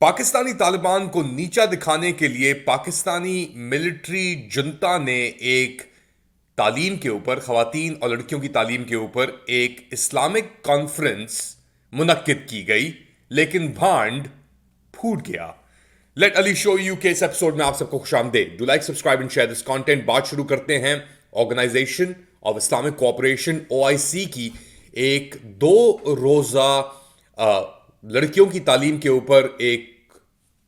پاکستانی طالبان کو نیچا دکھانے کے لیے پاکستانی ملٹری جنتا نے ایک تعلیم کے اوپر، خواتین اور لڑکیوں کی تعلیم کے اوپر ایک اسلامک کانفرنس منعقد کی گئی، لیکن بھانڈ پھوٹ گیا۔ لیٹ علی شو یو کے اس ایپیسوڈ میں آپ سب کو خوش آمدید۔ Do like, subscribe and share this content. بات شروع کرتے ہیں organisation of Islamic cooperation OIC کی ایک 2 روزہ لڑکیوں کی تعلیم کے اوپر ایک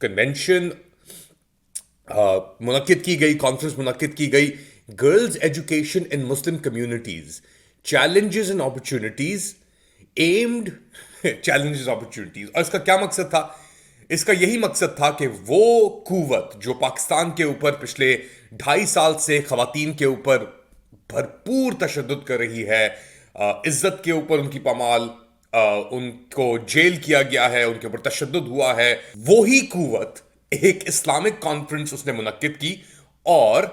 کنونشن منعقد کی گئی، کانفرنس منعقد کی گئی، girls education in Muslim communities, challenges and opportunities aimed challenges opportunities. اور اس کا کیا مقصد تھا؟ اس کا یہی مقصد تھا کہ وہ قوت جو پاکستان کے اوپر پچھلے 2.5 سال سے خواتین کے اوپر بھرپور تشدد کر رہی ہے، عزت کے اوپر ان کی پامال، ان کو جیل کیا گیا ہے، ان کے اوپر تشدد ہوا ہے، وہی قوت ایک اسلامک کانفرنس اس نے منعقد کی۔ اور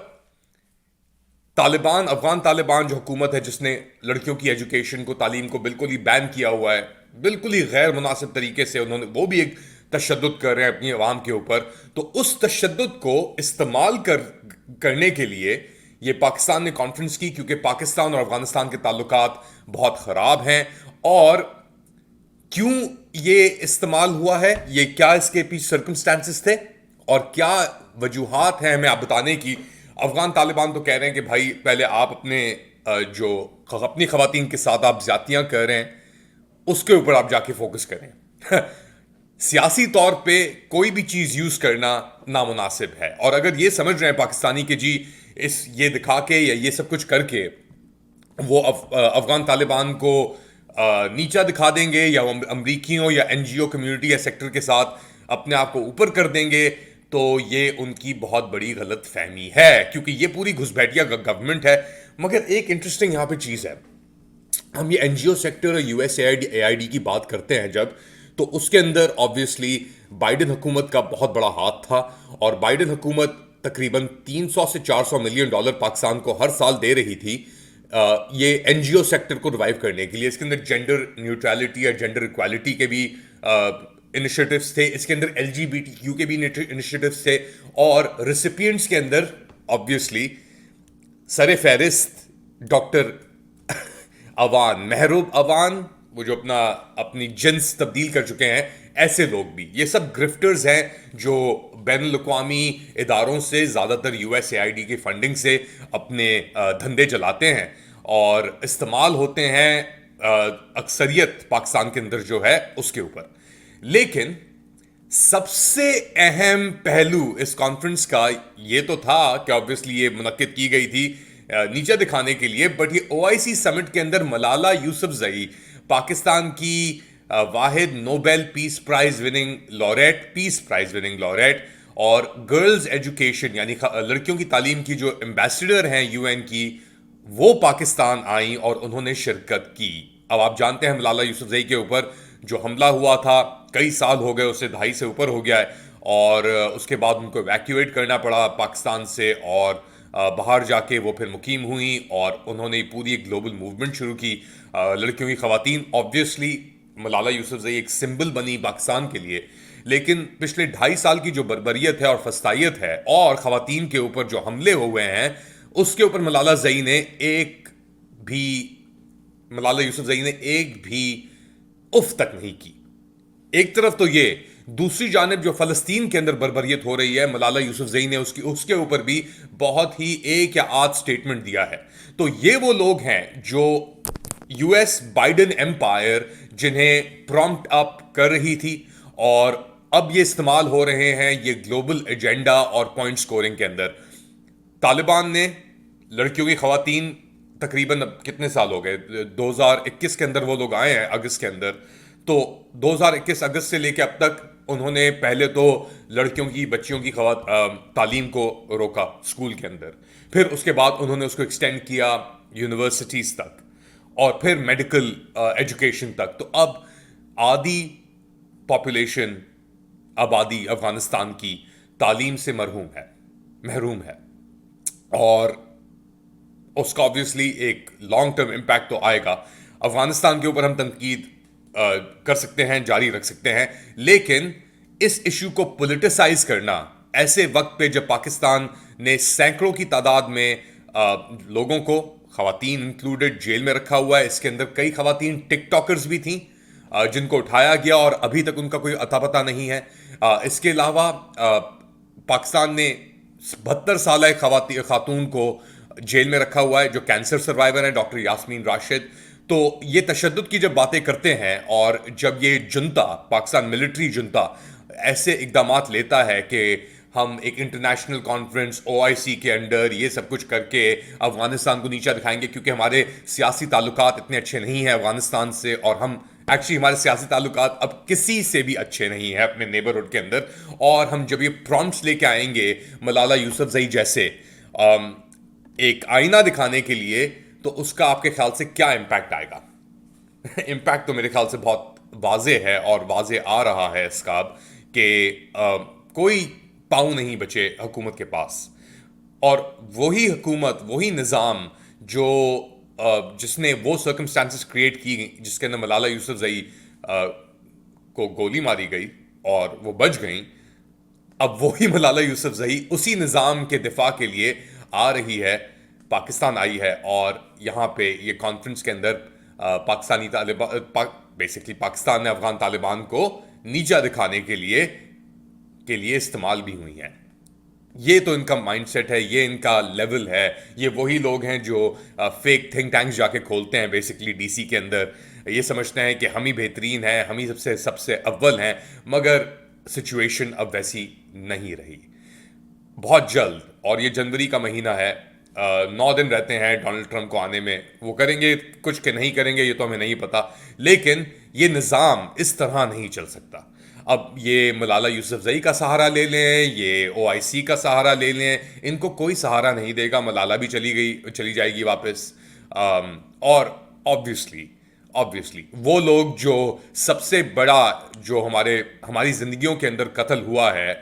طالبان، افغان طالبان جو حکومت ہے جس نے لڑکیوں کی ایجوکیشن کو، تعلیم کو بالکل ہی بین کیا ہوا ہے، بالکل ہی غیر مناسب طریقے سے وہ بھی ایک تشدد کر رہے ہیں اپنی عوام کے اوپر، تو اس تشدد کو استعمال کرنے کے لیے یہ پاکستان نے کانفرنس کی، کیونکہ پاکستان اور افغانستان کے تعلقات بہت خراب ہیں۔ اور کیوں یہ استعمال ہوا ہے، یہ کیا اس کے پیچھے سرکمسٹانسز تھے اور کیا وجوہات ہیں ہمیں آپ بتانے کی۔ افغان طالبان تو کہہ رہے ہیں کہ بھائی پہلے آپ اپنی خواتین کے ساتھ آپ زیادتیاں کر رہے ہیں، اس کے اوپر آپ جا کے فوکس کریں۔ سیاسی طور پہ کوئی بھی چیز یوز کرنا نامناسب ہے، اور اگر یہ سمجھ رہے ہیں پاکستانی کہ جی یہ دکھا کے یا یہ سب کچھ کر کے وہ افغان طالبان کو نیچا دکھا دیں گے، یا امریکیوں یا NGO کمیونٹی یا سیکٹر کے ساتھ اپنے آپ کو اوپر کر دیں گے، تو یہ ان کی بہت بڑی غلط فہمی ہے، کیونکہ یہ پوری گھسپیٹیا گورنمنٹ ہے۔ مگر ایک انٹرسٹنگ یہاں پہ چیز ہے، ہم یہ NGO سیکٹر اور USAID کی بات کرتے ہیں جب، تو اس کے اندر آبویسلی بائیڈن حکومت کا بہت بڑا ہاتھ تھا، اور بائیڈن حکومت تقریباً $300 سے $400 ملین پاکستان کو ہر سال دے رہی تھی یہ NGO سیکٹر کو ریوائیو کرنے کے لیے۔ اس کے اندر جینڈر نیوٹرلٹی یا جینڈر ایکوالٹی کے بھی انیشیٹوز تھے، اس کے اندر LGBTQ کے بھی انیشیٹوز تھے، اور ریسیپینٹس کے اندر آبویسلی سر فہرست ڈاکٹر اوان، محروب اوان، وہ جو اپنی جنس تبدیل کر چکے ہیں، ایسے لوگ بھی، یہ سب گرفٹرز ہیں جو بین الاقوامی اداروں سے، زیادہ تر USAID کی فنڈنگ سے اپنے دھندے چلاتے ہیں اور استعمال ہوتے ہیں اکثریت پاکستان کے اندر جو ہے اس کے اوپر۔ لیکن سب سے اہم پہلو اس کانفرنس کا یہ تو تھا کہ آبویسلی یہ منعقد کی گئی تھی نیچا دکھانے کے لیے، بٹ یہ OIC سمٹ کے اندر ملالہ یوسفزئی، پاکستان کی واحد نوبیل پیس پرائز وننگ لوریٹ اور گرلز ایجوکیشن یعنی لڑکیوں کی تعلیم کی جو ایمبیسڈر ہیں UN کی، وہ پاکستان آئیں اور انہوں نے شرکت کی۔ اب آپ جانتے ہیں ملالہ یوسفزئی کے اوپر جو حملہ ہوا تھا، کئی سال ہو گئے، اسے 2.5 سے اوپر ہو گیا ہے، اور اس کے بعد ان کو ایویکیویٹ کرنا پڑا پاکستان سے، اور باہر جا کے وہ پھر مقیم ہوئیں، اور انہوں نے پوری ایک گلوبل موومنٹ شروع کی لڑکیوں کی، خواتین۔ آبویسلی ملالہ یوسفزئی ایک سمبل بنی پاکستان کے لیے، لیکن پچھلے 2.5 سال کی جو بربریت ہے اور فسطائیت ہے اور خواتین کے اوپر جو حملے ہوئے ہیں، اس کے اوپر ملالہ یوسفزئی نے ایک بھی اف تک نہیں کی۔ ایک طرف تو یہ، دوسری جانب جو فلسطین کے اندر بربریت ہو رہی ہے، ملالہ یوسفزئی نے اس کے اوپر بھی بہت ہی ایک یا آدھ سٹیٹمنٹ دیا ہے۔ تو یہ وہ لوگ ہیں جو US بائیڈن ایمپائر جنہیں پرومپٹ اپ کر رہی تھی، اور اب یہ استعمال ہو رہے ہیں یہ گلوبل ایجنڈا اور پوائنٹ سکورنگ کے اندر۔ طالبان نے لڑکیوں کی، خواتین، تقریباً اب کتنے سال ہو گئے، 2021 کے اندر وہ لوگ آئے ہیں، اگست کے اندر، تو 2021 اگست سے لے کے اب تک انہوں نے پہلے تو لڑکیوں کی، بچیوں کی تعلیم کو روکا اسکول کے اندر، پھر اس کے بعد انہوں نے اس کو ایکسٹینڈ کیا یونیورسٹیز تک، اور پھر میڈیکل ایجوکیشن تک۔ تو اب آدھی پاپولیشن، آبادی افغانستان کی تعلیم سے محروم ہے، اور اس کا آبویسلی ایک لانگ ٹرم امپیکٹ تو آئے گا۔ افغانستان کے اوپر ہم تنقید کر سکتے ہیں، جاری رکھ سکتے ہیں، لیکن اس ایشو کو پولیٹیسائز کرنا ایسے وقت پہ جب پاکستان نے سینکڑوں کی تعداد میں لوگوں کو، خواتین انکلوڈڈ، جیل میں رکھا ہوا ہے. اس کے اندر کئی خواتین ٹک ٹاکرز بھی تھیں جن کو اٹھایا گیا اور ابھی تک ان کا کوئی اتا پتہ نہیں ہے. اس کے علاوہ پاکستان نے 72 سالہ خاتون کو جیل میں رکھا ہوا ہے جو کینسر سروائیور ہیں، ڈاکٹر یاسمین راشد. تو یہ تشدد کی جب باتیں کرتے ہیں اور جب یہ جنتا، پاکستان ملٹری جنتا ایسے اقدامات لیتا ہے کہ ہم ایک انٹرنیشنل کانفرنس OIC کے انڈر یہ سب کچھ کر کے افغانستان کو نیچا دکھائیں گے، کیونکہ ہمارے سیاسی تعلقات اتنے اچھے نہیں ہیں افغانستان سے، اور ہم ایکچولی ہمارے سیاسی تعلقات اب کسی سے بھی اچھے نہیں ہیں اپنے نیبرہڈ کے اندر، اور ہم جب یہ پرامپٹس لے کے آئیں گے ملالہ یوسفزئی جیسے ایک آئینہ دکھانے کے لیے، تو اس کا آپ کے خیال سے کیا امپیکٹ آئے گا؟ امپیکٹ تو میرے خیال سے بہت واضح ہے اور واضح آ رہا ہے اس کا کہ کوئی پاؤں نہیں بچے حکومت کے پاس. اور وہی حکومت، وہی نظام جو جس نے وہ سرکمسٹانسز کریٹ کی جس کے اندر ملالہ یوسفزئی کو گولی ماری گئی اور وہ بچ گئیں، اب وہی ملالہ یوسفزئی اسی نظام کے دفاع کے لیے آ رہی ہے، پاکستان آئی ہے، اور یہاں پہ یہ کانفرنس کے اندر پاکستانی طالبان، بیسکلی پاکستان نے افغان طالبان کو نیچا دکھانے کے لیے استعمال بھی ہوئی ہیں. یہ تو ان کا مائنڈ سیٹ ہے، یہ ان کا لیول ہے. یہ وہی لوگ ہیں جو فیک تھنک ٹینکس جا کے کھولتے ہیں بیسکلی DC کے اندر، یہ سمجھتے ہیں کہ ہم ہی بہترین ہیں، ہم ہی سب سے اول ہیں، مگر سچویشن اب ویسی نہیں رہی. بہت جلد، اور یہ جنوری کا مہینہ ہے، 9 دن رہتے ہیں ڈونلڈ ٹرمپ کو آنے میں، وہ کریں گے کچھ کہ نہیں کریں گے یہ تو ہمیں نہیں پتا، لیکن یہ نظام اس طرح نہیں چل سکتا. اب یہ ملالہ یوسفزئی کا سہارا لے لیں، یہ OIC کا سہارا لے لیں، ان کو کوئی سہارا نہیں دے گا. ملالہ بھی چلی جائے گی واپس. اور obviously وہ لوگ جو سب سے بڑا جو ہماری زندگیوں کے اندر قتل ہوا ہے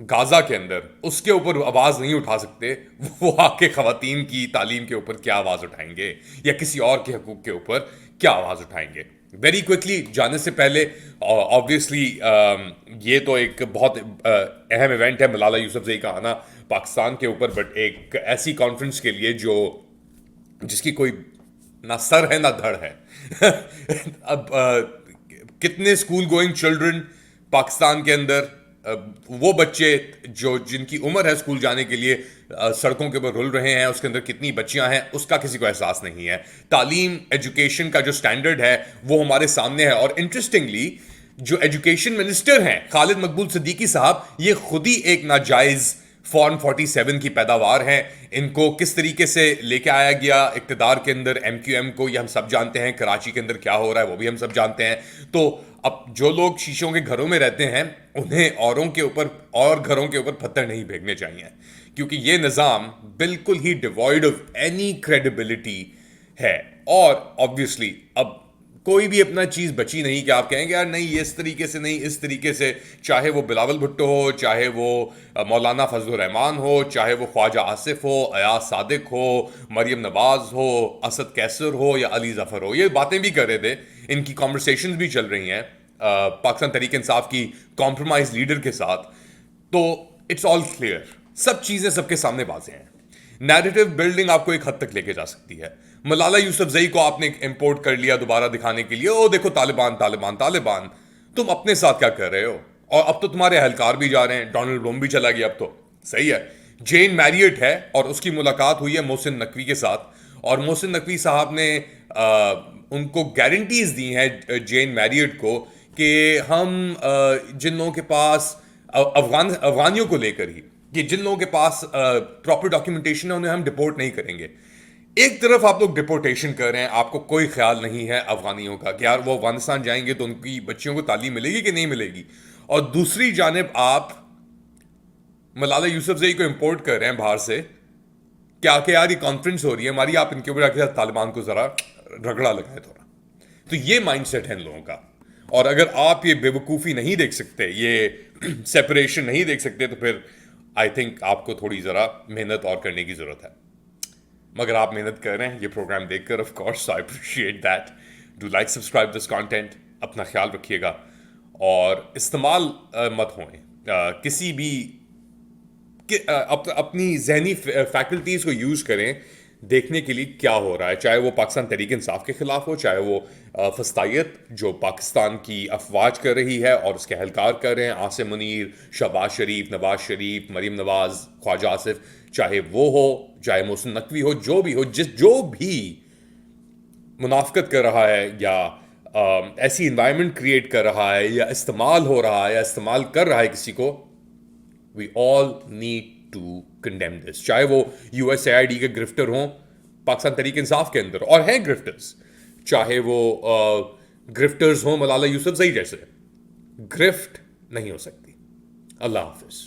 غازہ کے اندر، اس کے اوپر آواز نہیں اٹھا سکتے، وہ آ کے خواتین کی تعلیم کے اوپر کیا آواز اٹھائیں گے، یا کسی اور کے حقوق کے اوپر کیا آواز اٹھائیں گے؟ ویری کوئکلی جانے سے پہلے آبویسلی یہ تو ایک بہت اہم ایونٹ ہے ملالہ یوسفزئی کا آنا پاکستان کے اوپر، بٹ ایک ایسی کانفرنس کے لیے جس کی کوئی نہ سر ہے نہ دھڑ ہے. اب کتنے اسکول گوئنگ چلڈرن پاکستان کے اندر، وہ بچے جن کی عمر ہے اسکول جانے کے لیے سڑکوں کے اوپر رول رہے ہیں، اس کے اندر کتنی بچیاں ہیں اس کا کسی کو احساس نہیں ہے. تعلیم، ایجوکیشن کا جو سٹینڈرڈ ہے وہ ہمارے سامنے ہے. اور انٹرسٹنگلی جو ایجوکیشن منسٹر ہیں خالد مقبول صدیقی صاحب، یہ خود ہی ایک ناجائز فارم 47 کی پیداوار ہیں. ان کو کس طریقے سے لے کے آیا گیا اقتدار کے اندر MQM کو، یہ ہم سب جانتے ہیں. کراچی کے اندر کیا ہو رہا ہے وہ بھی ہم سب جانتے ہیں. تو اب جو لوگ شیشوں کے گھروں میں رہتے ہیں انہیں اوروں کے اوپر اور گھروں کے اوپر پتھر نہیں پھینکنے چاہیے، کیونکہ یہ نظام بالکل ہی ڈیوائڈ آف اینی کریڈیبلٹی ہے. اور obviously اب کوئی بھی اپنا چیز بچی نہیں کہ آپ کہیں گے یار نہیں یہ اس طریقے سے نہیں، اس طریقے سے، چاہے وہ بلاول بھٹو ہو، چاہے وہ مولانا فضل الرحمان ہو، چاہے وہ خواجہ آصف ہو، ایاز صادق ہو، مریم نواز ہو، اسد کیسر ہو یا علی ظفر ہو، یہ باتیں بھی کر رہے تھے، ان کی کانورسیشنز بھی چل رہی ہیں پاکستان تحریک انصاف کی کمپرومائز لیڈر کے ساتھ. تو اٹس آل کلیئر، سب چیزیں سب کے سامنے واضح ہیں. نیریٹو بلڈنگ آپ کو ایک حد تک لے کے جا سکتی ہے. ملالہ یوسفزئی کو آپ نے امپورٹ کر لیا دوبارہ دکھانے کے لیے، او دیکھو طالبان طالبان طالبان. تم اپنے ساتھ کیا کر رہے ہو؟ اور اب تو تمہارے اہلکار بھی جا رہے ہیں، ڈونلڈ روم بھی چلا گیا اب تو، صحیح ہے. جین میریٹ ہے اور اس کی ملاقات ہوئی ہے محسن نقوی کے ساتھ، اور محسن نقوی صاحب نے ان کو گارنٹیز دی ہیں جین میریٹ کو کہ ہم جن لوگوں کے پاس افغانیوں کو لے کر ہی کہ جن لوگوں کے پاس پراپر ڈاکیومنٹیشن ہے انہیں ہم ڈپورٹ نہیں کریں گے. ایک طرف آپ لوگ ڈپورٹیشن کر رہے ہیں، آپ کو کوئی خیال نہیں ہے افغانیوں کا کہ یار وہ افغانستان جائیں گے تو ان کی بچیوں کو تعلیم ملے گی کہ نہیں ملے گی، اور دوسری جانب آپ ملالہ یوسفزئی کو امپورٹ کر رہے ہیں باہر سے. کیا کہ یار یہ کانفرنس ہو رہی ہے ہماری، آپ ان کے اوپر طالبان کو ذرا رگڑا لگائے تھوڑا. تو یہ مائنڈ سیٹ ہے ان لوگوں کا. اور اگر آپ یہ بے وقوفی نہیں دیکھ سکتے، یہ سیپریشن نہیں دیکھ سکتے، تو پھر آئی تھنک آپ کو تھوڑی ذرا محنت اور کرنے کی ضرورت ہے. مگر آپ محنت کر رہے ہیں یہ پروگرام دیکھ کر، of course I appreciate that. Do like subscribe this content. اپنا خیال رکھیے گا اور استعمال مت ہوئیں کسی بھی اپنی ذہنی فیکلٹیز کو یوز کریں دیکھنے کے لیے کیا ہو رہا ہے، چاہے وہ پاکستان تحریک انصاف کے خلاف ہو، چاہے وہ فسطائیت جو پاکستان کی افواج کر رہی ہے اور اس کے اہلکار کر رہے ہیں، عاصم منیر، شہباز شریف، نواز شریف، مریم نواز، خواجہ آصف، چاہے وہ ہو، چاہے محسن نقوی ہو، جو بھی ہو، جو بھی منافقت کر رہا ہے یا ایسی انوائرمنٹ کریٹ کر رہا ہے یا استعمال ہو رہا ہے یا استعمال کر رہا ہے کسی کو، وی آل نیڈ ٹو کنڈیم دس. چاہے وہ U S A I D کے گرفٹر ہوں پاکستان تحریک انصاف کے اندر، اور ہیں گرفٹرز، چاہے وہ گرفٹرز ہوں ملالہ یوسف زئی جیسے، گرفٹ نہیں ہو سکتی. اللہ حافظ.